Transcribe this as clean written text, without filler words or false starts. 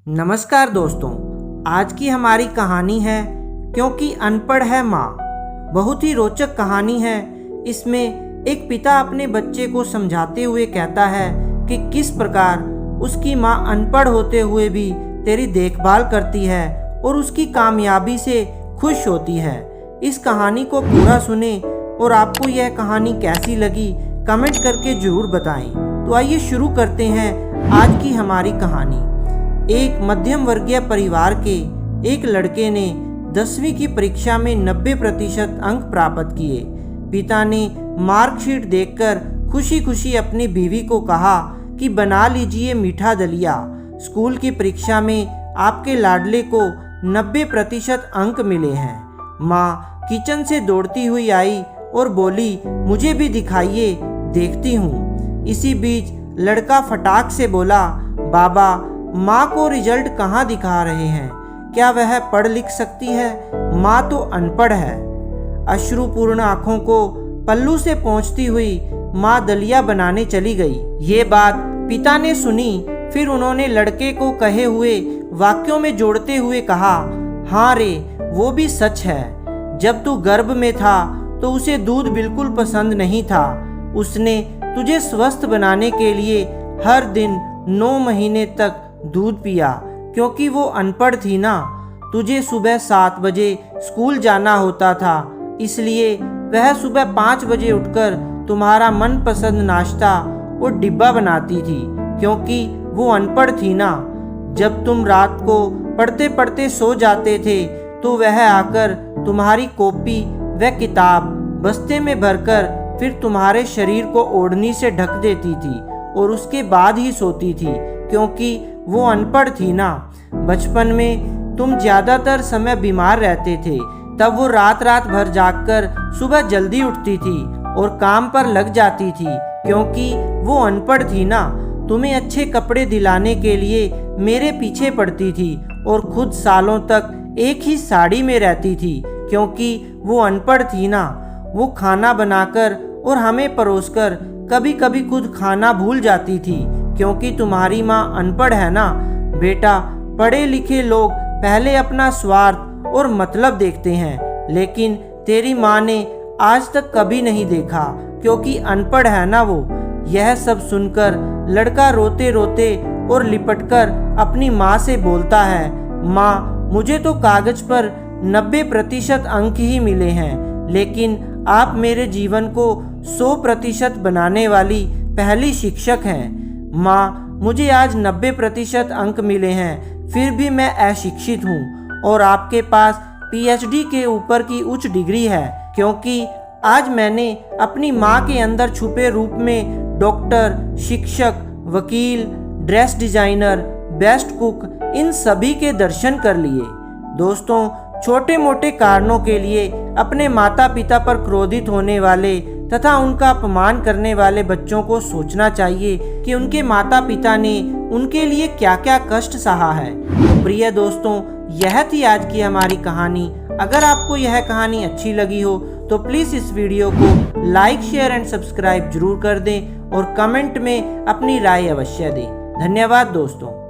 नमस्कार दोस्तों, आज की हमारी कहानी है क्योंकि अनपढ़ है माँ। बहुत ही रोचक कहानी है। इसमें एक पिता अपने बच्चे को समझाते हुए कहता है कि किस प्रकार उसकी माँ अनपढ़ होते हुए भी तेरी देखभाल करती है और उसकी कामयाबी से खुश होती है। इस कहानी को पूरा सुने और आपको यह कहानी कैसी लगी कमेंट करके ज़रूर बताएं। तो आइए शुरू करते हैं आज की हमारी कहानी। एक मध्यम वर्गीय परिवार के एक लड़के ने 10वीं की परीक्षा में 90% अंक प्राप्त किए। पिता ने मार्कशीट देखकर खुशी खुशी अपनी बीवी को कहा कि बना लीजिए मीठा दलिया। स्कूल की परीक्षा में आपके लाडले को 90% अंक मिले हैं। माँ किचन से दौड़ती हुई आई और बोली, मुझे भी दिखाइए, देखती हूँ। इसी बीच लड़का फटाक से बोला, बाबा माँ को रिजल्ट कहाँ दिखा रहे हैं? क्या वह पढ़ लिख सकती है? माँ तो अनपढ़ है। अश्रुपूर्ण आंखों को पल्लू से पोंछती हुई माँ दलिया बनाने चली गई। ये बात पिता ने सुनी। फिर उन्होंने लड़के को कहे हुए वाक्यों में जोड़ते हुए कहा, हाँ रे, वो भी सच है। जब तू गर्भ में था तो उसे दूध बिल्कुल पसंद नहीं था। उसने तुझे स्वस्थ बनाने के लिए हर दिन 9 महीने तक दूध पिया, क्योंकि वो अनपढ़ थी ना। तुझे सुबह 7 बजे स्कूल जाना होता था, इसलिए वह सुबह 5 बजे उठकर तुम्हारा मनपसंद नाश्ता और डिब्बा बनाती थी, क्योंकि वो अनपढ़ थी ना। जब तुम रात को पढ़ते पढ़ते सो जाते थे तो वह आकर तुम्हारी कॉपी व किताब बस्ते में भरकर फिर तुम्हारे शरीर को ओढ़नी से ढक देती थी और उसके बाद ही सोती थी, क्योंकि वो अनपढ़ थी ना। बचपन में तुम ज़्यादातर समय बीमार रहते थे, तब वो रात रात भर जागकर सुबह जल्दी उठती थी और काम पर लग जाती थी, क्योंकि वो अनपढ़ थी ना। तुम्हें अच्छे कपड़े दिलाने के लिए मेरे पीछे पड़ती थी और खुद सालों तक एक ही साड़ी में रहती थी, क्योंकि वो अनपढ़ थी ना। वो खाना बनाकर और हमें परोसकर कभी कभी खुद खाना भूल जाती थी, क्योंकि तुम्हारी माँ अनपढ़ है ना। बेटा, पढ़े लिखे लोग पहले अपना स्वार्थ और मतलब देखते हैं, लेकिन तेरी माँ ने आज तक कभी नहीं देखा, क्योंकि अनपढ़ है ना वो। यह सब सुनकर लड़का रोते रोते और लिपटकर अपनी माँ से बोलता है, माँ, मुझे तो कागज पर 90% अंक ही मिले हैं, लेकिन आप मेरे जीवन को 100% बनाने वाली पहली शिक्षक हैं। माँ, मुझे आज 90% अंक मिले हैं, फिर भी मैं अशिक्षित हूँ और आपके पास PhD के ऊपर की उच्च डिग्री है, क्योंकि आज मैंने अपनी माँ के अंदर छुपे रूप में डॉक्टर, शिक्षक, वकील, ड्रेस डिजाइनर, बेस्ट कुक, इन सभी के दर्शन कर लिए। दोस्तों, छोटे मोटे कारणों के लिए अपने माता पिता पर क्रोधित होने वाले तथा उनका अपमान करने वाले बच्चों को सोचना चाहिए कि उनके माता पिता ने उनके लिए क्या क्या कष्ट सहा है। तो प्रिय दोस्तों, यह थी आज की हमारी कहानी। अगर आपको यह कहानी अच्छी लगी हो तो प्लीज़ इस वीडियो को लाइक, शेयर एंड सब्सक्राइब जरूर कर दें और कमेंट में अपनी राय अवश्य दें। धन्यवाद दोस्तों।